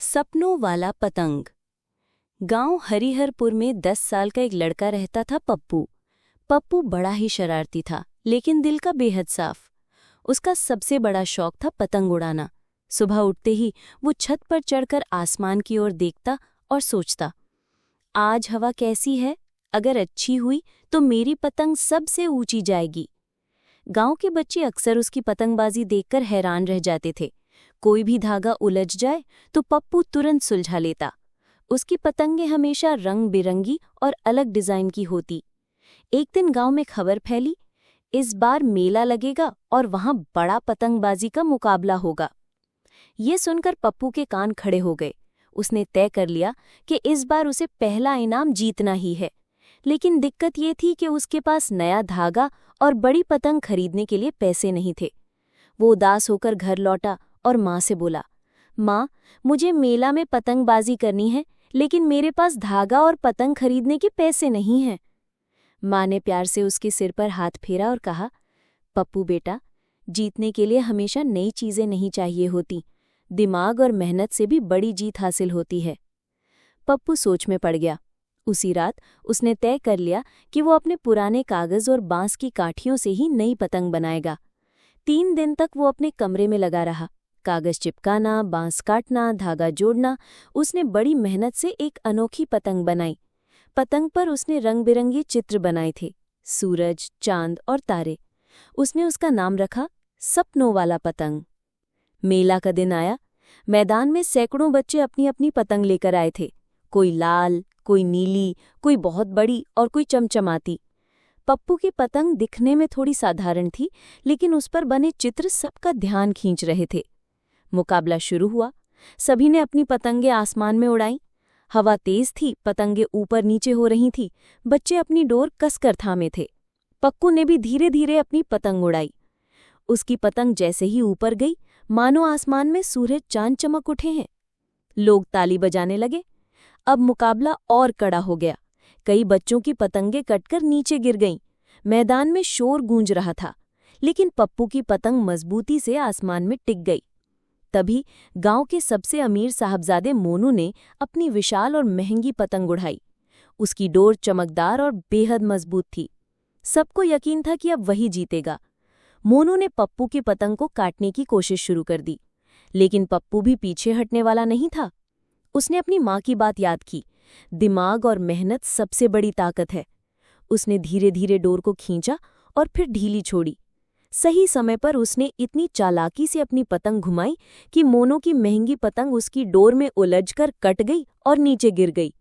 सपनों वाला पतंग। गांव हरिहरपुर में 10 साल का एक लड़का रहता था, पप्पू। पप्पू बड़ा ही शरारती था, लेकिन दिल का बेहद साफ। उसका सबसे बड़ा शौक था पतंग उड़ाना। सुबह उठते ही वो छत पर चढ़कर आसमान की ओर देखता और सोचता, आज हवा कैसी है? अगर अच्छी हुई तो मेरी पतंग सबसे ऊंची जाएगी। गांव के बच्चे अक्सर उसकी पतंगबाजी देखकर हैरान रह जाते थे। कोई भी धागा उलझ जाए तो पप्पू तुरंत सुलझा लेता। उसकी पतंगें हमेशा रंग बिरंगी और अलग डिजाइन की होती। एक दिन गांव में खबर फैली, इस बार मेला लगेगा और वहां बड़ा पतंगबाजी का मुकाबला होगा। ये सुनकर पप्पू के कान खड़े हो गए। उसने तय कर लिया कि इस बार उसे पहला इनाम जीतना ही है। लेकिन दिक्कत ये थी कि उसके पास नया धागा और बड़ी पतंग खरीदने के लिए पैसे नहीं थे। वो उदास होकर घर लौटा और माँ से बोला, माँ, मुझे मेला में पतंगबाजी करनी है, लेकिन मेरे पास धागा और पतंग खरीदने के पैसे नहीं हैं। माँ ने प्यार से उसके सिर पर हाथ फेरा और कहा, पप्पू बेटा, जीतने के लिए हमेशा नई चीजें नहीं चाहिए होती। दिमाग और मेहनत से भी बड़ी जीत हासिल होती है। पप्पू सोच में पड़ गया। उसी रात उसने तय कर लिया कि वो अपने पुराने कागज और बांस की काठियों से ही नई पतंग बनाएगा। 3 दिन तक वो अपने कमरे में लगा रहा। कागज चिपकाना, बांस काटना, धागा जोड़ना। उसने बड़ी मेहनत से एक अनोखी पतंग बनाई। पतंग पर उसने रंग बिरंगे चित्र बनाए थे, सूरज, चांद और तारे। उसने उसका नाम रखा सपनों वाला पतंग। मेला का दिन आया। मैदान में सैकड़ों बच्चे अपनी अपनी पतंग लेकर आए थे। कोई लाल, कोई नीली, कोई बहुत बड़ी और कोई चमचमाती। पप्पू की पतंग दिखने में थोड़ी साधारण थी, लेकिन उस पर बने चित्र सबका ध्यान खींच रहे थे। मुकाबला शुरू हुआ। सभी ने अपनी पतंगें आसमान में उड़ाईं। हवा तेज थी, पतंगें ऊपर नीचे हो रही थीं। बच्चे अपनी डोर कसकर थामे थे। पप्पू ने भी धीरे धीरे अपनी पतंग उड़ाई। उसकी पतंग जैसे ही ऊपर गई, मानो आसमान में सूरज चांद चमक उठे हैं। लोग ताली बजाने लगे। अब मुकाबला और कड़ा हो गया। कई बच्चों की पतंगें कटकर नीचे गिर गईं। मैदान में शोर गूंज रहा था, लेकिन पप्पू की पतंग मजबूती से आसमान में टिक गई। तभी गांव के सबसे अमीर साहबजादे मोनू ने अपनी विशाल और महंगी पतंग उड़ाई। उसकी डोर चमकदार और बेहद मजबूत थी। सबको यकीन था कि अब वही जीतेगा। मोनू ने पप्पू की पतंग को काटने की कोशिश शुरू कर दी, लेकिन पप्पू भी पीछे हटने वाला नहीं था। उसने अपनी माँ की बात याद की, दिमाग और मेहनत सबसे बड़ी ताकत है। उसने धीरे धीरे डोर को खींचा और फिर ढीली छोड़ी। सही समय पर उसने इतनी चालाकी से अपनी पतंग घुमाई कि मोनू की महंगी पतंग उसकी डोर में उलझकर कट गई और नीचे गिर गई।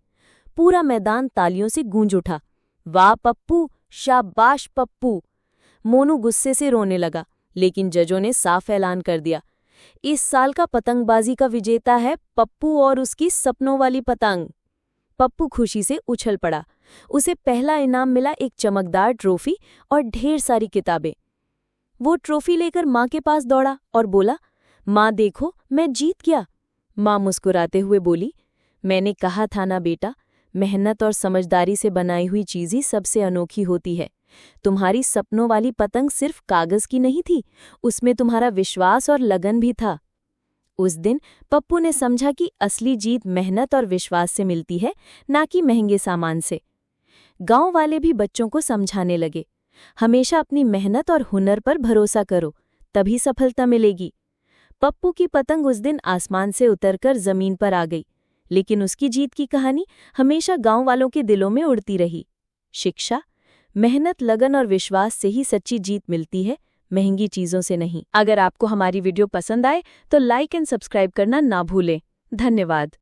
पूरा मैदान तालियों से गूंज उठा। वाह पप्पू, शाबाश पप्पू। मोनू गुस्से से रोने लगा, लेकिन जजों ने साफ ऐलान कर दिया, इस साल का पतंगबाजी का विजेता है पप्पू और उसकी सपनों वाली पतंग। पप्पू खुशी से उछल पड़ा। उसे पहला इनाम मिला, एक चमकदार ट्रॉफी और ढेर सारी किताबें। वो ट्रॉफी लेकर माँ के पास दौड़ा और बोला, माँ देखो, मैं जीत गया। माँ मुस्कुराते हुए बोली, मैंने कहा था ना बेटा, मेहनत और समझदारी से बनाई हुई चीज ही सबसे अनोखी होती है। तुम्हारी सपनों वाली पतंग सिर्फ कागज की नहीं थी, उसमें तुम्हारा विश्वास और लगन भी था। उस दिन पप्पू ने समझा कि असली जीत मेहनत और विश्वास से मिलती है, ना कि महंगे सामान से। गांव वाले भी बच्चों को समझाने लगे, हमेशा अपनी मेहनत और हुनर पर भरोसा करो, तभी सफलता मिलेगी। पप्पू की पतंग उस दिन आसमान से उतरकर जमीन पर आ गई, लेकिन उसकी जीत की कहानी हमेशा गांव वालों के दिलों में उड़ती रही। शिक्षा, मेहनत, लगन और विश्वास से ही सच्ची जीत मिलती है, महंगी चीजों से नहीं। अगर आपको हमारी वीडियो पसंद आए तो लाइक एंड सब्सक्राइब करना ना भूलें। धन्यवाद।